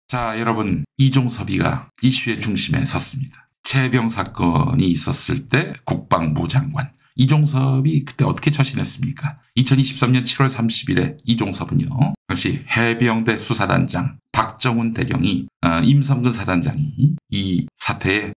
자, 여러분, 이종섭이가 이슈의 중심에 섰습니다. 최해병 사건이 있었을 때 국방부 장관 이종섭이 그때 어떻게 처신했습니까? 2023년 7월 30일에 이종섭은요, 당시 해병대 수사단장 박정훈 대령이 임성근 사단장이 이 사태의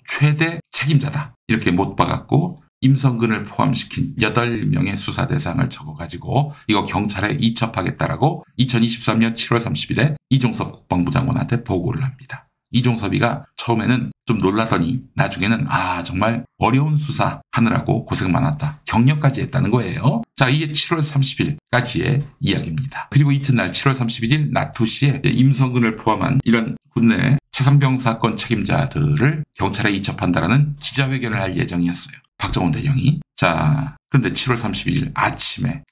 최대 책임자다 이렇게 못 박았고, 임성근을 포함시킨 8명의 수사 대상을 적어가지고 이거 경찰에 이첩하겠다라고 2023년 7월 30일에 이종섭 국방부 장관한테 보고를 합니다. 이종섭이가 처음에는 좀 놀라더니 나중에는 정말 어려운 수사 하느라고 고생 많았다, 격려까지 했다는 거예요. 자, 이게 7월 30일까지의 이야기입니다. 그리고 이튿날 7월 31일 낮 2시에 임성근을 포함한 이런 군내 최상병 사건 책임자들을 경찰에 이첩한다라는 기자회견을 할 예정이었어요, 박정훈 대령이. 자, 그런데 7월 31일 아침에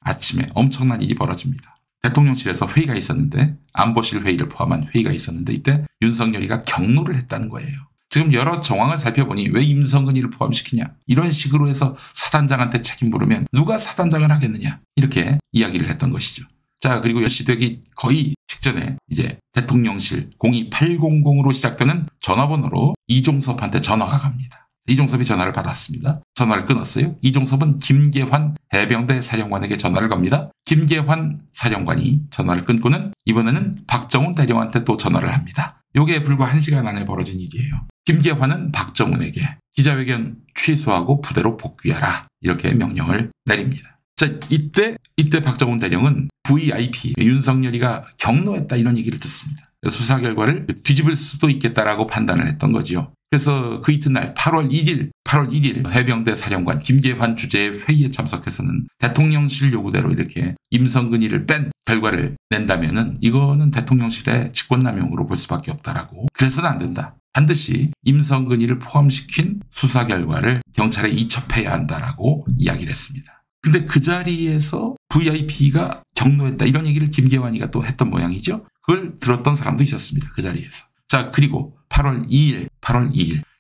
엄청난 일이 벌어집니다. 대통령실에서 회의가 있었는데, 안보실 회의를 포함한 회의가 있었는데, 이때 윤석열이가 경로를 했다는 거예요. 지금 여러 정황을 살펴보니 왜 임성근이를 포함시키냐, 이런 식으로 해서 사단장한테 책임 물으면 누가 사단장을 하겠느냐, 이렇게 이야기를 했던 것이죠. 자, 그리고 10시 되기 거의 직전에 이제 대통령실 02800으로 시작되는 전화번호로 이종섭한테 전화가 갑니다. 이종섭이 전화를 받았습니다. 전화를 끊었어요. 이종섭은 김계환 해병대 사령관에게 전화를 겁니다. 김계환 사령관이 전화를 끊고는 이번에는 박정훈 대령한테 또 전화를 합니다. 요게 불과 1시간 안에 벌어진 일이에요. 김계환은 박정훈에게 기자회견 취소하고 부대로 복귀하라 이렇게 명령을 내립니다. 자, 이때 박정훈 대령은 VIP 윤석열이가 경로했다 이런 얘기를 듣습니다. 수사 결과를 뒤집을 수도 있겠다라고 판단을 했던 거지요. 그래서 그 이튿날 8월 1일 해병대 사령관 김계환 주재의 회의에 참석해서는 대통령실 요구대로 이렇게 임성근이를 뺀 결과를 낸다면은 이거는 대통령실의 직권남용으로 볼 수밖에 없다라고, 그래서는 안 된다, 반드시 임성근이를 포함시킨 수사 결과를 경찰에 이첩해야 한다라고 이야기를 했습니다. 근데 그 자리에서 VIP가 경로했다 이런 얘기를 김계환이가 또 했던 모양이죠. 그걸 들었던 사람도 있었습니다, 그 자리에서. 자, 그리고 8월 2일.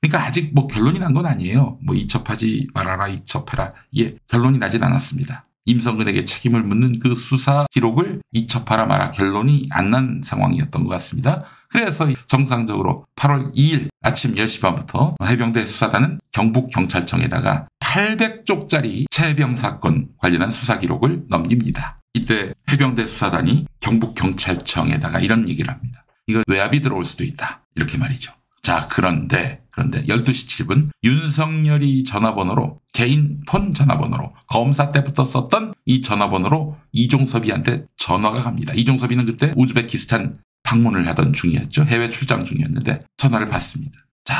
그러니까 아직 뭐 결론이 난 건 아니에요. 뭐 이첩하지 말아라, 이첩해라, 이게 결론이 나진 않았습니다. 임성근에게 책임을 묻는 그 수사 기록을 이첩하라 마라 결론이 안 난 상황이었던 것 같습니다. 그래서 정상적으로 8월 2일 아침 10시 반부터 해병대 수사단은 경북경찰청에다가 800쪽짜리 최해병 사건 관련한 수사 기록을 넘깁니다. 이때 해병대 수사단이 경북경찰청에다가 이런 얘기를 합니다. 이거 외압이 들어올 수도 있다, 이렇게 말이죠. 자, 그런데 12시 7분 윤석열이 전화번호로, 개인 폰 전화번호로, 검사 때부터 썼던 이 전화번호로 이종섭이한테 전화가 갑니다. 이종섭이는 그때 우즈베키스탄 방문을 하던 중이었죠. 해외 출장 중이었는데 전화를 받습니다. 자,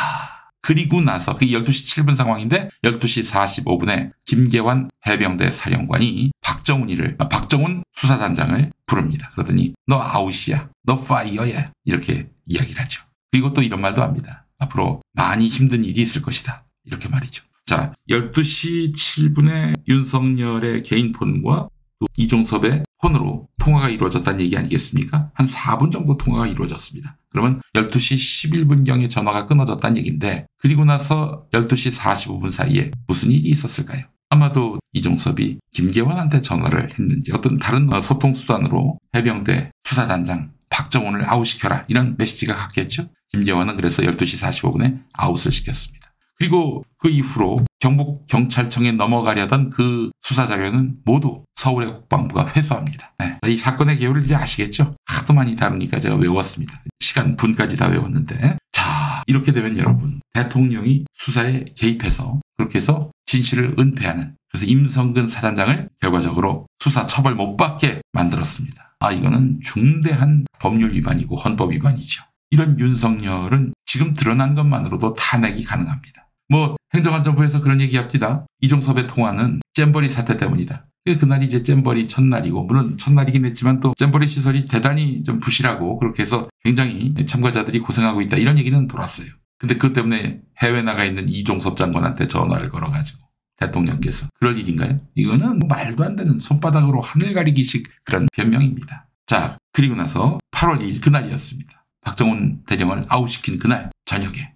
그리고 나서 그 12시 7분 상황인데 12시 45분에 김계환 해병대 사령관이 박정훈 수사단장을 부릅니다. 그러더니 너 아웃이야, 너 파이어야, 이렇게 이야기를 하죠. 그리고 또 이런 말도 합니다. 앞으로 많이 힘든 일이 있을 것이다, 이렇게 말이죠. 자, 12시 7분에 윤석열의 개인 폰과 또 이종섭의 폰으로 통화가 이루어졌다는 얘기 아니겠습니까? 한 4분 정도 통화가 이루어졌습니다. 그러면 12시 11분경에 전화가 끊어졌다는 얘기인데, 그리고 나서 12시 45분 사이에 무슨 일이 있었을까요? 아마도 이종섭이 김계환한테 전화를 했는지 어떤 다른 소통 수단으로 해병대 수사단장 박정훈을 아웃시켜라, 이런 메시지가 갔겠죠. 김계환은 그래서 12시 45분에 아웃을 시켰습니다. 그리고 그 이후로 경북경찰청에 넘어가려던 그 수사자료는 모두 서울의 국방부가 회수합니다. 네. 이 사건의 개요를 이제 아시겠죠? 하도 많이 다루니까 제가 외웠습니다. 시간 분까지 다 외웠는데, 자, 이렇게 되면 여러분, 대통령이 수사에 개입해서 그렇게 해서 진실을 은폐하는, 그래서 임성근 사단장을 결과적으로 수사 처벌 못 받게 만들었습니다. 이거는 중대한 법률 위반이고 헌법 위반이죠. 이런 윤석열은 지금 드러난 것만으로도 탄핵이 가능합니다. 뭐 행정안전부에서 그런 얘기합니다. 이종섭의 통화는 잼버리 사태 때문이다. 그날이 이제 잼버리 첫날이고, 물론 첫날이긴 했지만 또 잼버리 시설이 대단히 좀 부실하고 그렇게 해서 굉장히 참가자들이 고생하고 있다, 이런 얘기는 돌았어요. 근데 그것 때문에 해외 나가 있는 이종섭 장관한테 전화를 걸어가지고 대통령께서 그럴 일인가요? 이거는 말도 안 되는 손바닥으로 하늘 가리기식 그런 변명입니다. 자, 그리고 나서 8월 2일 그날이었습니다. 박정훈 대령을 아웃시킨 그날 저녁에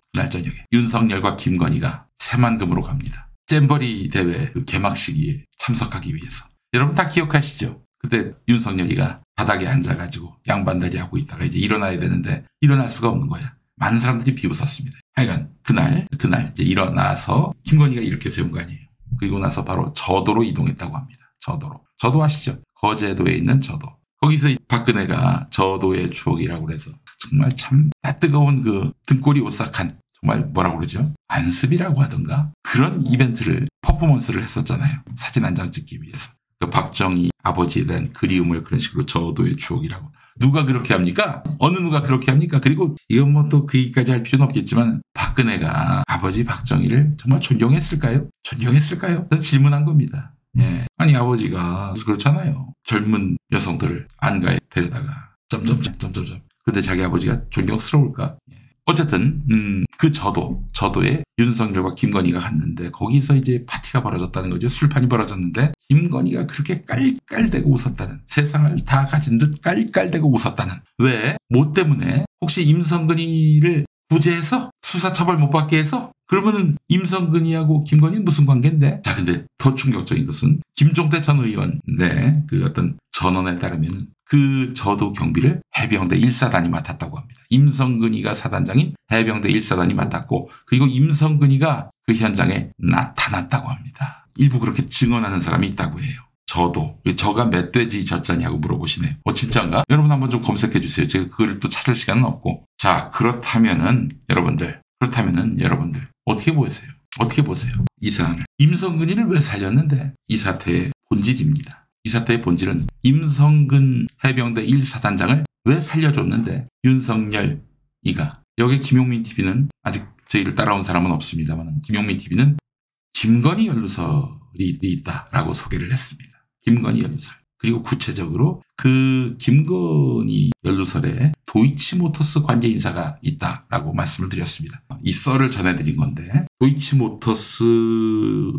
윤석열과 김건희가 새만금으로 갑니다. 잼버리 대회 그 개막 시기에 참석하기 위해서. 여러분 다 기억하시죠? 그때 윤석열이가 바닥에 앉아가지고 양반다리 하고 있다가 이제 일어나야 되는데 일어날 수가 없는 거야. 많은 사람들이 비웃었습니다. 하여간 그날 이제 일어나서 김건희가 이렇게 세운 거 아니에요. 그리고 나서 바로 저도로 이동했다고 합니다. 저도 아시죠? 거제도에 있는 저도. 거기서 박근혜가 저도의 추억이라고 그래서 정말 참 뜨거운 그 등골이 오싹한 정말 뭐라고 그러죠? 안습이라고 하던가 그런 이벤트를 퍼포먼스를 했었잖아요. 사진 한 장 찍기 위해서. 그 박정희 아버지에 대한 그리움을 그런 식으로 저도의 추억이라고. 누가 그렇게 합니까? 어느 누가 그렇게 합니까? 그리고 이건 뭐 또 그 얘기까지 할 필요는 없겠지만 박근혜가 아버지 박정희를 정말 존경했을까요? 저는 질문한 겁니다. 예. 아니 아버지가 그렇잖아요. 젊은 여성들을 안가에 데려다가 점점점. 근데 자기 아버지가 존경스러울까? 예. 어쨌든 그 저도에 윤석열과 김건희가 갔는데 거기서 이제 파티가 벌어졌다는 거죠. 술판이 벌어졌는데 김건희가 그렇게 깔깔대고 웃었다는, 세상을 다 가진 듯 깔깔대고 웃었다는. 왜? 뭐 때문에? 혹시 임성근이를 구제해서 수사처벌 못 받게 해서? 그러면은 임성근이하고 김건희는 무슨 관계인데? 자, 근데 더 충격적인 것은 김종대 전 의원의 그 어떤 전언에 따르면 그 저도 경비를 해병대 1사단이 맡았다고 합니다. 임성근이가 사단장인 해병대 1사단이 맡았고, 그리고 임성근이가 그 현장에 나타났다고 합니다. 일부 그렇게 증언하는 사람이 있다고 해요. 저가 멧돼지 젖자냐고 물어보시네요. 진짜인가? 여러분 한번 좀 검색해 주세요. 제가 그걸 또 찾을 시간은 없고. 자, 그렇다면은 여러분들 어떻게 보세요? 이 사안을. 임성근이를 왜 살렸는데? 이 사태의 본질입니다. 이 사태의 본질은 임성근 해병대 1사단장을 왜 살려줬는데 윤석열이가, 여기 김용민 TV는 아직 저희를 따라온 사람은 없습니다만 김용민 TV는 김건희 연루설이 있다라고 소개를 했습니다. 김건희 연루설. 그리고 구체적으로 그 김건희 연루설에 도이치모터스 관계 인사가 있다라고 말씀을 드렸습니다. 이 썰을 전해드린 건데, 도이치모터스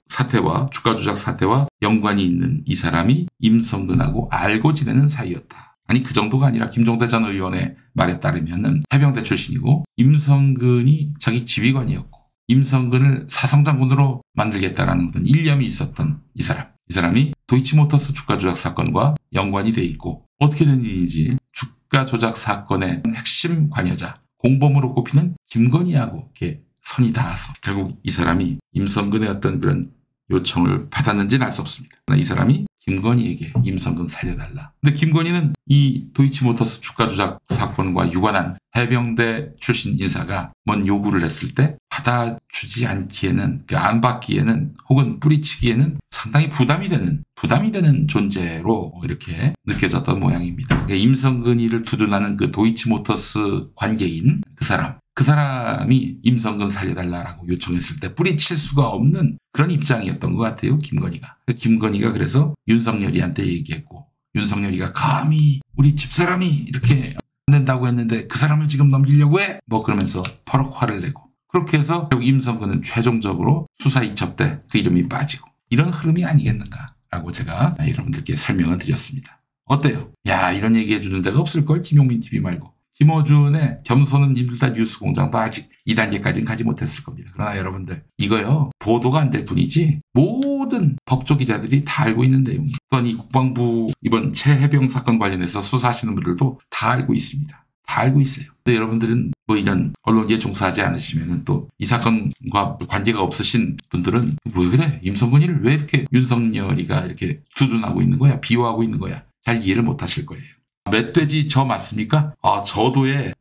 사태와 주가 조작 사태와 연관이 있는 이 사람이 임성근하고 알고 지내는 사이였다. 아니 그 정도가 아니라 김종대 전 의원의 말에 따르면 해병대 출신이고 임성근이 자기 지휘관이었고 임성근을 사성장군으로 만들겠다라는 어떤 일념이 있었던 이 사람이 도이치모터스 주가 조작 사건과 연관이 돼 있고, 어떻게 된 일인지 주가 조작 사건의 핵심 관여자, 공범으로 꼽히는 김건희하고 이렇게 선이 닿아서 결국 이 사람이 임성근의 어떤 그런 요청을 받았는지는 알 수 없습니다. 이 사람이 김건희에게 임성근 살려달라. 근데 김건희는 이 도이치모터스 주가 조작 사건과 유관한 해병대 출신 인사가 뭔 요구를 했을 때 받아주지 않기에는, 안 받기에는, 혹은 뿌리치기에는 상당히 부담이 되는 존재로 이렇게 느껴졌던 모양입니다. 임성근이를 두둔하는 그 도이치모터스 관계인 그 사람이 임성근 살려달라고 요청했을 때 뿌리칠 수가 없는 그런 입장이었던 것 같아요, 김건희가 그래서 윤석열이한테 얘기했고, 윤석열이가 감히 우리 집사람이 이렇게 안 된다고 했는데 그 사람을 지금 넘기려고 해? 뭐 그러면서 퍼럭 화를 내고, 그렇게 해서 결국 임성근은 최종적으로 수사 이첩돼 그 이름이 빠지고, 이런 흐름이 아니겠는가라고 제가 여러분들께 설명을 드렸습니다. 어때요? 야, 이런 얘기해 주는 데가 없을걸? 김용민 TV 말고. 김어준의 겸손은 힘들다 뉴스공장도 아직 이 단계까지는 가지 못했을 겁니다. 그러나 여러분들, 이거요, 보도가 안 될 뿐이지 모든 법조 기자들이 다 알고 있는 내용이에요. 또한 이 국방부 이번 최해병 사건 관련해서 수사하시는 분들도 다 알고 있습니다. 다 알고 있어요. 근데 여러분들은 뭐 이런 언론계에 종사하지 않으시면 또 이 사건과 관계가 없으신 분들은 왜 그래? 임성근이를 왜 이렇게 윤석열이가 이렇게 두둔하고 있는 거야? 비호하고 있는 거야? 잘 이해를 못 하실 거예요. 멧돼지 저 맞습니까? 저도에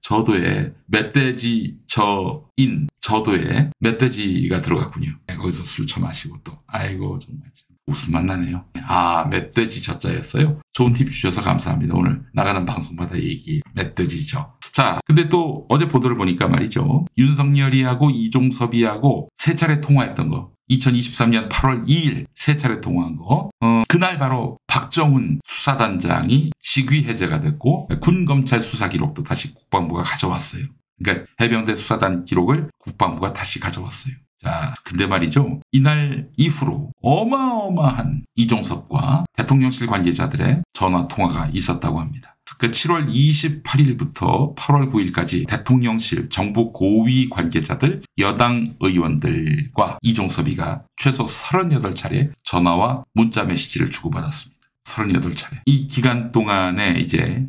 멧돼지 저도에 멧돼지가 들어갔군요. 거기서 술 처마시고 또 아이고 정말 웃음만 나네요. 멧돼지 저자였어요. 좋은 팁 주셔서 감사합니다. 오늘 나가는 방송마다 얘기 멧돼지 저. 자, 근데 또 어제 보도를 보니까 말이죠. 윤석열이하고 이종섭이하고 세 차례 통화했던 거. 2023년 8월 2일 세 차례 통화한 거. 그날 바로 박정훈 수사단장이 직위 해제가 됐고 군검찰 수사 기록도 다시 국방부가 가져왔어요. 그러니까 해병대 수사단 기록을 국방부가 다시 가져왔어요. 자, 근데 말이죠. 이날 이후로 어마어마한 이종섭과 대통령실 관계자들의 전화 통화가 있었다고 합니다. 그 7월 28일부터 8월 9일까지 대통령실 정부 고위 관계자들, 여당 의원들과 이종섭이가 최소 38차례 전화와 문자 메시지를 주고받았습니다. 38차례. 이 기간 동안에 이제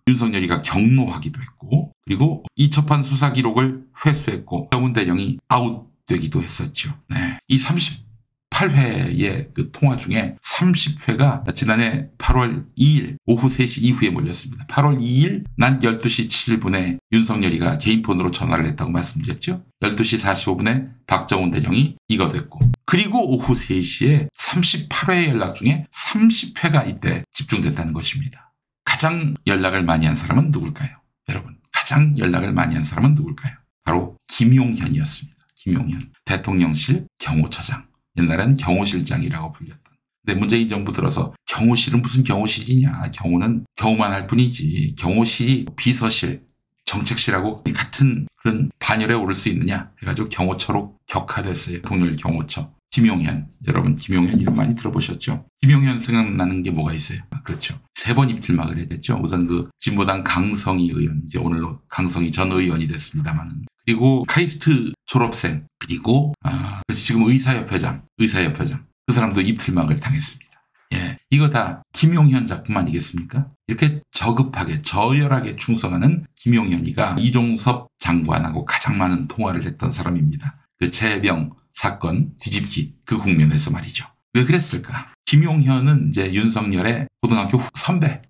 윤석열이가 경로하기도 했고, 그리고 이첩한 수사 기록을 회수했고, 정훈 대령이 아웃되기도 했었죠. 네. 이 38회의 그 통화 중에 30회가 지난해 8월 2일 오후 3시 이후에 몰렸습니다. 8월 2일 낮 12시 7분에 윤석열이가 개인폰으로 전화를 했다고 말씀드렸죠. 12시 45분에 박정훈 대령이 이거됐고, 그리고 오후 3시에 38회의 연락 중에 30회가 이때 집중됐다는 것입니다. 가장 연락을 많이 한 사람은 누굴까요? 여러분, 가장 연락을 많이 한 사람은 누굴까요? 바로 김용현이었습니다. 김용현. 대통령실 경호처장. 옛날엔 경호실장이라고 불렸던. 근데 문재인 정부 들어서 경호실은 무슨 경호실이냐. 경호는 경호만 할 뿐이지. 경호실이 비서실, 정책실하고 같은 그런 반열에 오를 수 있느냐 해가지고 경호처로 격화됐어요. 대통령 경호처. 김용현. 여러분 김용현 이름 많이 들어보셨죠? 김용현 생각나는 게 뭐가 있어요? 그렇죠. 3번 입틀막을 했죠. 우선 그 진보당 강성희 의원, 이제 오늘로 강성희 전 의원이 됐습니다만, 그리고 카이스트 졸업생, 그리고 그래서 지금 의사협회장 그 사람도 입틀막을 당했습니다. 예, 이거 다 김용현 작품 아니겠습니까? 이렇게 저급하게 저열하게 충성하는 김용현이가 이종섭 장관하고 가장 많은 통화를 했던 사람입니다. 그 최병 사건 뒤집기 그 국면에서 말이죠. 왜 그랬을까? 김용현은 이제 윤석열의 고등학교 선배,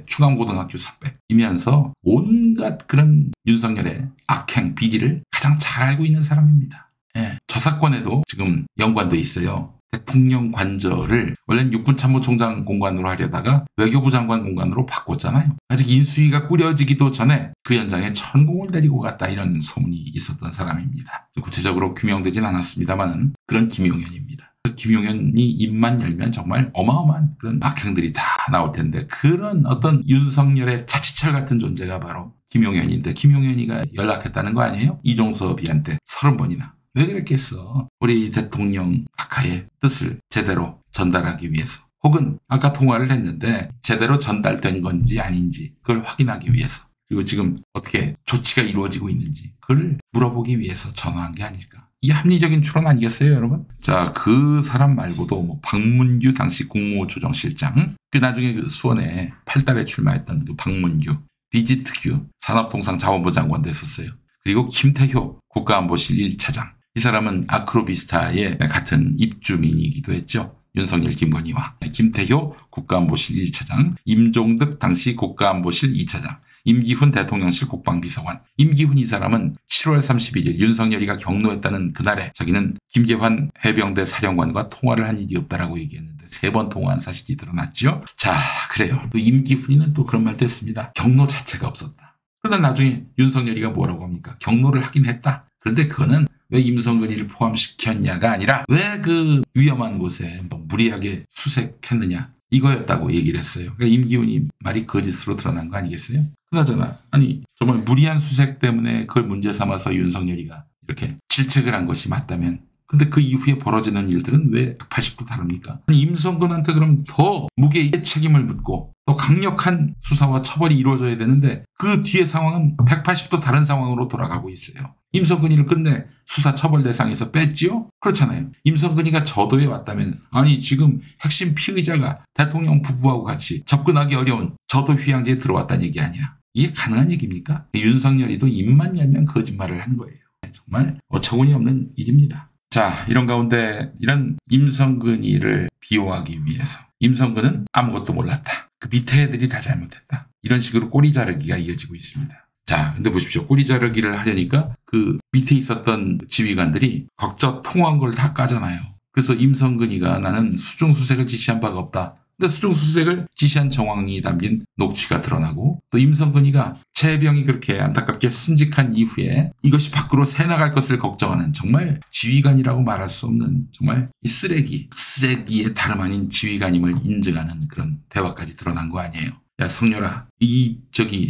충암고등학교 선배이면서 온갖 그런 윤석열의 악행, 비리를 가장 잘 알고 있는 사람입니다. 예, 저 사건에도 지금 연관돼 있어요. 대통령 관저를 원래는 육군참모총장 공간으로 하려다가 외교부 장관 공간으로 바꿨잖아요. 아직 인수위가 꾸려지기도 전에 그 현장에 천공을 데리고 갔다 이런 소문이 있었던 사람입니다. 구체적으로 규명되진 않았습니다만 그런 김용현입니다. 김용현이 입만 열면 정말 어마어마한 그런 악행들이 다 나올 텐데, 그런 어떤 윤석열의 자치철 같은 존재가 바로 김용현인데, 김용현이가 연락했다는 거 아니에요? 이종섭이한테 30번이나. 왜 그랬겠어? 우리 대통령 각하의 뜻을 제대로 전달하기 위해서, 혹은 아까 통화를 했는데 제대로 전달된 건지 아닌지 그걸 확인하기 위해서, 그리고 지금 어떻게 조치가 이루어지고 있는지 그걸 물어보기 위해서 전화한 게 아닐까. 이 합리적인 추론 아니겠어요, 여러분? 자, 그 사람 말고도 뭐 박문규 당시 국무조정실장, 그 나중에 그 수원에 8달에 출마했던 그 박문규, 비지특규 산업통상자원부 장관 됐었어요. 그리고 김태효 국가안보실 1차장. 이 사람은 아크로비스타의 같은 입주민이기도 했죠. 윤석열 김건희와. 김태효 국가안보실 1차장, 임종득 당시 국가안보실 2차장, 임기훈 대통령실 국방비서관. 임기훈 이 사람은 7월 31일 윤석열이가 경로했다는 그날에 자기는 김계환 해병대 사령관과 통화를 한 일이 없다라고 얘기했는데 3번 통화한 사실이 드러났죠. 자, 그래요. 또 임기훈이는 또 그런 말도 했습니다. 경로 자체가 없었다. 그러다 나중에 윤석열이가 뭐라고 합니까? 경로를 하긴 했다. 그런데 그거는 왜 임성근이를 포함시켰냐가 아니라 왜 그 위험한 곳에 뭐 무리하게 수색했느냐 이거였다고 얘기를 했어요. 그러니까 임기훈이 말이 거짓으로 드러난 거 아니겠어요? 그나저나 아니 정말 무리한 수색 때문에 그걸 문제 삼아서 윤석열이가 이렇게 질책을 한 것이 맞다면, 근데 그 이후에 벌어지는 일들은 왜 180도 다릅니까? 아니, 임성근한테 그럼 더 무게의 책임을 묻고 더 강력한 수사와 처벌이 이루어져야 되는데 그 뒤의 상황은 180도 다른 상황으로 돌아가고 있어요. 임성근이를 끝내 수사 처벌 대상에서 뺐지요? 그렇잖아요. 임성근이가 저도에 왔다면, 아니 지금 핵심 피의자가 대통령 부부하고 같이 접근하기 어려운 저도 휴양지에 들어왔다는 얘기 아니야. 이게 가능한 얘기입니까? 윤석열이도 입만 열면 거짓말을 한 거예요. 정말 어처구니 없는 일입니다. 자, 이런 가운데 이런 임성근이를 비호하기 위해서 임성근은 아무것도 몰랐다. 그 밑에 애들이 다 잘못했다. 이런 식으로 꼬리 자르기가 이어지고 있습니다. 자, 근데 보십시오. 꼬리 자르기를 하려니까 그 밑에 있었던 지휘관들이 각자 통화한 걸 다 까잖아요. 그래서 임성근이가 나는 수중수색을 지시한 바가 없다. 근데 수중수색을 지시한 정황이 담긴 녹취가 드러나고, 또 임성근이가 최병이 그렇게 안타깝게 순직한 이후에 이것이 밖으로 새나갈 것을 걱정하는 정말 지휘관이라고 말할 수 없는 정말 이 쓰레기의 다름 아닌 지휘관임을 인증하는 그런 대화까지 드러난 거 아니에요. 야 성렬아,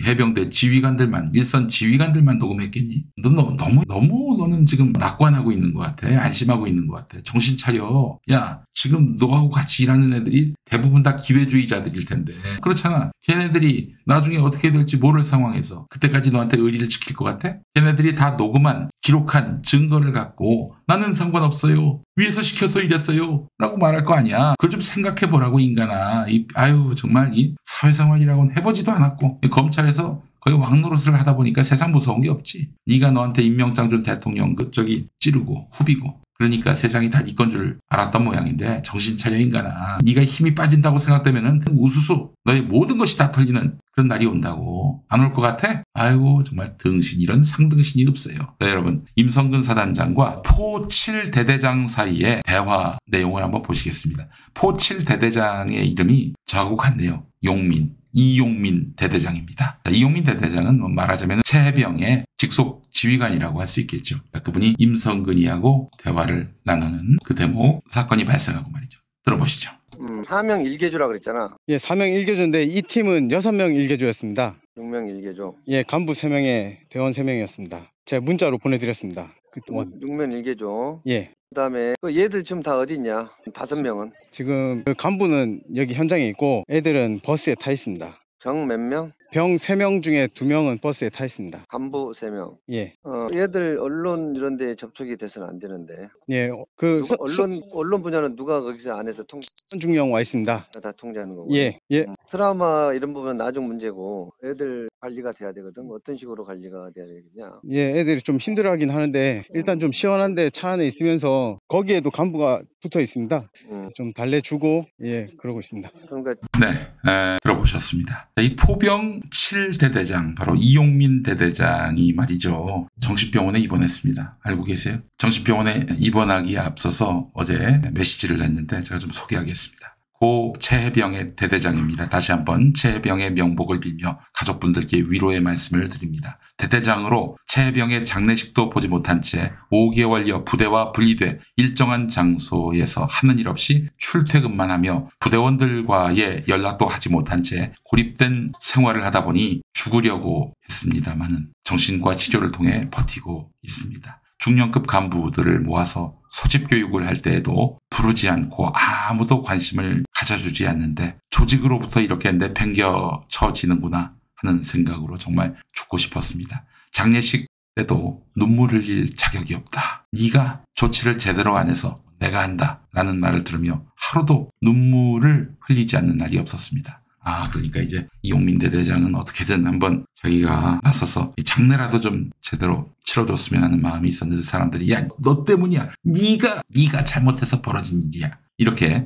해병대 지휘관들만, 일선 지휘관들만 녹음했겠니? 너는 지금 낙관하고 있는 것 같아. 안심하고 있는 것 같아. 정신 차려. 야, 지금 너하고 같이 일하는 애들이 대부분 다 기회주의자들일 텐데. 그렇잖아. 걔네들이 나중에 어떻게 될지 모를 상황에서 그때까지 너한테 의리를 지킬 것 같아? 걔네들이 다 녹음한, 기록한 증거를 갖고 나는 상관없어요. 위에서 시켜서 이랬어요. 라고 말할 거 아니야. 그걸 좀 생각해 보라고, 인간아. 정말 이 사회생활이라고는 해보지도 않았고, 검찰에서 거의 왕노릇을 하다 보니까 세상 무서운 게 없지. 네가 너한테 임명장 준 대통령 찌르고 후비고, 그러니까 세상이 다 네 건 줄 알았던 모양인데, 정신 차려 인간아. 네가 힘이 빠진다고 생각되면은 우수수 너의 모든 것이 다 털리는 그런 날이 온다고. 안 올 것 같아? 정말 이런 상등신이 없어요. 자, 여러분, 임성근 사단장과 포7 대대장 사이의 대화 내용을 한번 보시겠습니다. 포7 대대장의 이름이 저하고 같네요. 이용민 대대장입니다. 이용민 대대장은 말하자면 최해병의 직속 지휘관이라고 할 수 있겠죠. 그분이 임성근이하고 대화를 나누는 그 대목, 사건이 발생하고 말이죠. 들어보시죠. 사명 1개조라 그랬잖아. 예, 사명 1개조인데 이 팀은 6명 1개조였습니다. 6명 1개조. 예, 간부 3명에 대원 3명이었습니다. 제가 문자로 보내드렸습니다. 6명 1개조. 예. 그다음에 얘들 지금 다 어디 있냐? 5명은. 지금 그 간부는 여기 현장에 있고 애들은 버스에 타 있습니다. 병 몇 명? 병 3명 중에 2명은 버스에 타 있습니다. 간부 3명. 예. 얘들 언론 이런 데 접촉이 돼서는 안 되는데. 예. 언론 분야는 누가 거기서 안에서 중령 와 있습니다. 다 통제하는 거고. 예. 예. 트라우마 이런 부분은 나중 문제고, 애들 관리가 돼야 되거든. 어떤 식으로 관리가 돼야 되겠냐? 예, 애들이 좀 힘들어하긴 하는데 일단 좀 시원한데 차 안에 있으면서 거기에도 간부가 붙어 있습니다. 좀 달래주고 그러고 있습니다. 그러니까 네, 들어보셨습니다. 이 포병 7대대장, 바로 이용민 대대장이 말이죠. 정신병원에 입원했습니다. 알고 계세요? 정신병원에 입원하기에 앞서서 어제 메시지를 냈는데 제가 좀 소개하겠습니다. 고 최해병의 대대장입니다. 다시 한번 최해병의 명복을 빌며 가족분들께 위로의 말씀을 드립니다. 대대장으로 최해병의 장례식도 보지 못한 채 5개월여 부대와 분리돼 일정한 장소에서 하는 일 없이 출퇴근만 하며 부대원들과의 연락도 하지 못한 채 고립된 생활을 하다 보니 죽으려고 했습니다마는 정신과 치료를 통해 버티고 있습니다. 중령급 간부들을 모아서 소집 교육을 할 때에도 부르지 않고 아무도 관심을 가져주지 않는데 조직으로부터 이렇게 내팽겨쳐지는구나 하는 생각으로 정말 죽고 싶었습니다. 장례식 때도 눈물 흘릴 자격이 없다. 네가 조치를 제대로 안 해서 내가 한다 라는 말을 들으며 하루도 눈물을 흘리지 않는 날이 없었습니다. 그러니까 이제 이용민 대대장은 어떻게든 한번 자기가 나서서 장례라도 좀 제대로 치러줬으면 하는 마음이 있었는데 사람들이 야, 너 때문이야. 네가 잘못해서 벌어진 일이야. 이렇게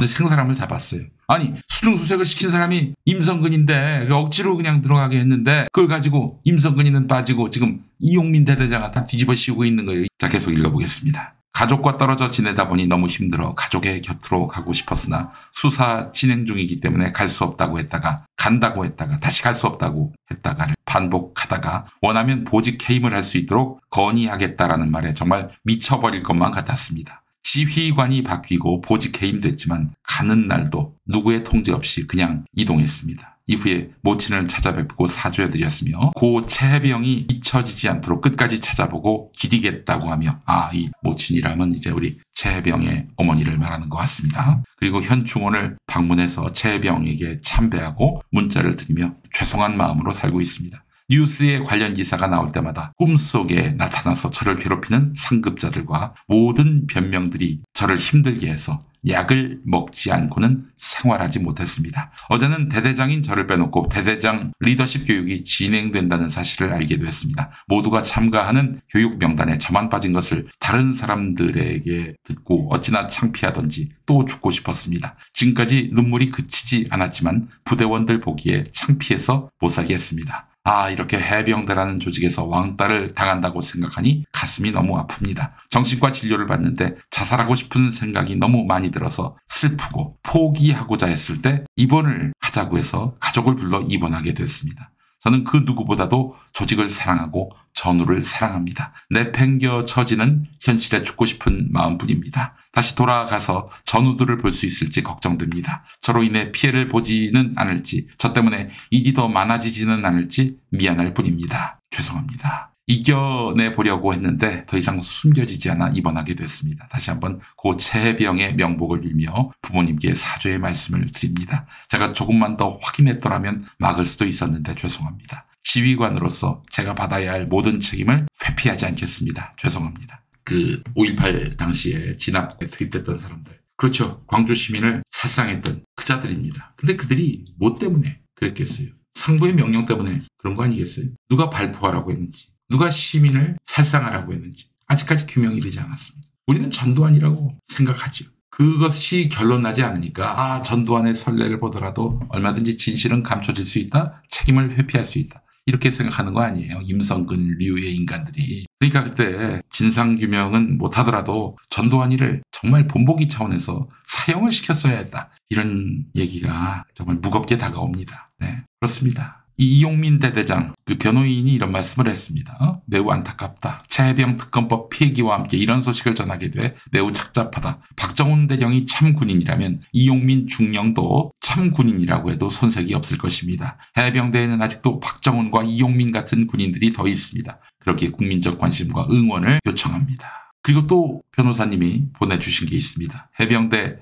생사람을 잡았어요. 아니, 수중수색을 시킨 사람이 임성근인데 억지로 그냥 들어가게 했는데 그걸 가지고 임성근이는 빠지고 지금 이용민 대대장은 다 뒤집어 씌우고 있는 거예요. 자, 계속 읽어보겠습니다. 가족과 떨어져 지내다 보니 너무 힘들어 가족의 곁으로 가고 싶었으나 수사 진행 중이기 때문에 갈 수 없다고 했다가 간다고 했다가 다시 갈 수 없다고 했다가를 반복하다가 원하면 보직 해임을 할 수 있도록 건의하겠다라는 말에 정말 미쳐버릴 것만 같았습니다. 지휘관이 바뀌고 보직 해임됐지만 가는 날도 누구의 통제 없이 그냥 이동했습니다. 이후에 모친을 찾아뵙고 사죄드렸으며 고 최해병이 잊혀지지 않도록 끝까지 찾아보고 기리겠다고 하며 이 모친이라면 이제 우리 최해병의 어머니를 말하는 것 같습니다. 그리고 현충원을 방문해서 최해병에게 참배하고 문자를 드리며 죄송한 마음으로 살고 있습니다. 뉴스에 관련 기사가 나올 때마다 꿈속에 나타나서 저를 괴롭히는 상급자들과 모든 변명들이 저를 힘들게 해서 약을 먹지 않고는 생활하지 못했습니다. 어제는 대대장인 저를 빼놓고 대대장 리더십 교육이 진행된다는 사실을 알게 됐습니다. 모두가 참가하는 교육 명단에 저만 빠진 것을 다른 사람들에게 듣고 어찌나 창피하던지 또 죽고 싶었습니다. 지금까지 눈물이 그치지 않았지만 부대원들 보기에 창피해서 못 살겠습니다. 이렇게 해병대라는 조직에서 왕따를 당한다고 생각하니 가슴이 너무 아픕니다. 정신과 진료를 받는데 자살하고 싶은 생각이 너무 많이 들어서 슬프고 포기하고자 했을 때 입원을 하자고 해서 가족을 불러 입원하게 됐습니다. 저는 그 누구보다도 조직을 사랑하고 전우를 사랑합니다. 내팽겨쳐지는 현실에 죽고 싶은 마음뿐입니다. 다시 돌아가서 전우들을 볼 수 있을지 걱정됩니다. 저로 인해 피해를 보지는 않을지, 저 때문에 일이 더 많아지지는 않을지 미안할 뿐입니다. 죄송합니다. 이겨내보려고 했는데 더 이상 숨겨지지 않아 입원하게 됐습니다. 다시 한번 고 최혜병의 명복을 빌며 부모님께 사죄의 말씀을 드립니다. 제가 조금만 더 확인했더라면 막을 수도 있었는데 죄송합니다. 지휘관으로서 제가 받아야 할 모든 책임을 회피하지 않겠습니다. 죄송합니다. 5.18 당시에 진압에 투입됐던 사람들, 그렇죠, 광주 시민을 살상했던 그 자들입니다. 근데 그들이 뭐 때문에 그랬겠어요? 상부의 명령 때문에 그런 거 아니겠어요? 누가 발포하라고 했는지, 누가 시민을 살상하라고 했는지 아직까지 규명이 되지 않았습니다. 우리는 전두환이라고 생각하죠. 그것이 결론나지 않으니까 전두환의 선례를 보더라도 얼마든지 진실은 감춰질 수 있다, 책임을 회피할 수 있다, 이렇게 생각하는 거 아니에요. 임성근, 류의 인간들이. 그러니까 그때 진상규명은 못하더라도 전두환이를 정말 본보기 차원에서 사형을 시켰어야 했다, 이런 얘기가 정말 무겁게 다가옵니다. 네, 그렇습니다. 이용민 대대장, 변호인이 이런 말씀을 했습니다. 매우 안타깝다. 최혜병 특검법 폐기와 함께 이런 소식을 전하게 돼 매우 착잡하다. 박정훈 대령이 참 군인이라면 이용민 중령도 참 군인이라고 해도 손색이 없을 것입니다. 해병대에는 아직도 박정훈과 이용민 같은 군인들이 더 있습니다. 그렇게 국민적 관심과 응원을 요청합니다. 그리고 또 변호사님이 보내주신 게 있습니다. 해병대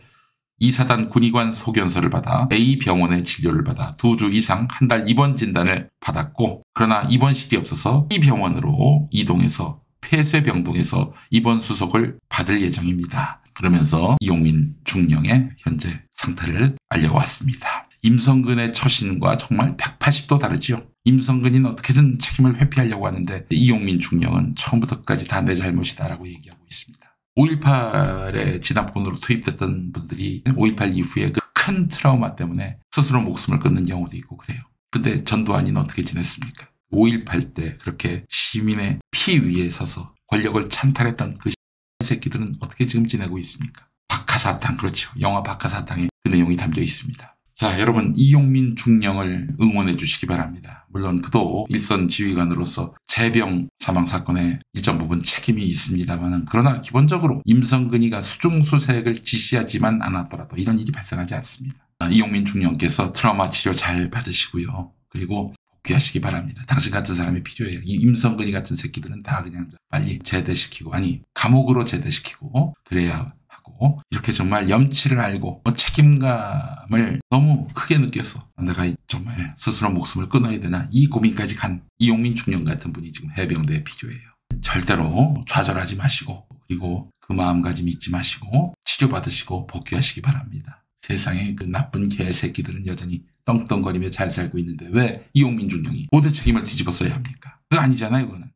2사단 군의관 소견서를 받아 A병원의 진료를 받아 2주 이상 한 달 입원 진단을 받았고, 그러나 입원실이 없어서 이 병원으로 이동해서 폐쇄병동에서 입원 수속을 받을 예정입니다. 그러면서 이용민 중령의 현재 상태를 알려왔습니다. 임성근의 처신과 정말 180도 다르지요. 임성근이는 어떻게든 책임을 회피하려고 하는데 이용민 중령은 처음부터 끝까지 다 내 잘못이다라고 얘기하고 있습니다. 5.18에 진압군으로 투입됐던 분들이 5.18 이후에 그 큰 트라우마 때문에 스스로 목숨을 끊는 경우도 있고 그래요. 근데 전두환이는 어떻게 지냈습니까? 5.18 때 그렇게 시민의 피 위에 서서 권력을 찬탈했던 그 새끼들은 어떻게 지금 지내고 있습니까? 박하사탕, 그렇죠. 영화 박하사탕에 그 내용이 담겨 있습니다. 자, 여러분, 이용민 중령을 응원해 주시기 바랍니다. 물론 그도 일선 지휘관으로서 최혜병 사망 사건에 일정 부분 책임이 있습니다만, 그러나 기본적으로 임성근이가 수중수색을 지시하지만 않았더라도 이런 일이 발생하지 않습니다. 이용민 중령께서 트라우마 치료 잘 받으시고요. 그리고 복귀하시기 바랍니다. 당신 같은 사람이 필요해요. 이 임성근이 같은 새끼들은 다 그냥 빨리 제대시키고, 아니 감옥으로 제대시키고 그래야 하고, 이렇게 정말 염치를 알고 책임감을 너무 크게 느껴서 내가 정말 스스로 목숨을 끊어야 되나, 이 고민까지 간 이용민 중령 같은 분이 지금 해병대에 필요해요. 절대로 좌절하지 마시고, 그리고 그 마음가짐 잊지 마시고 치료받으시고 복귀하시기 바랍니다. 세상에 그 나쁜 개새끼들은 여전히 떵떵거리며 잘 살고 있는데 왜 이용민 중령이 모든 책임을 뒤집어 써야 합니까? 그거 아니잖아요, 그거는.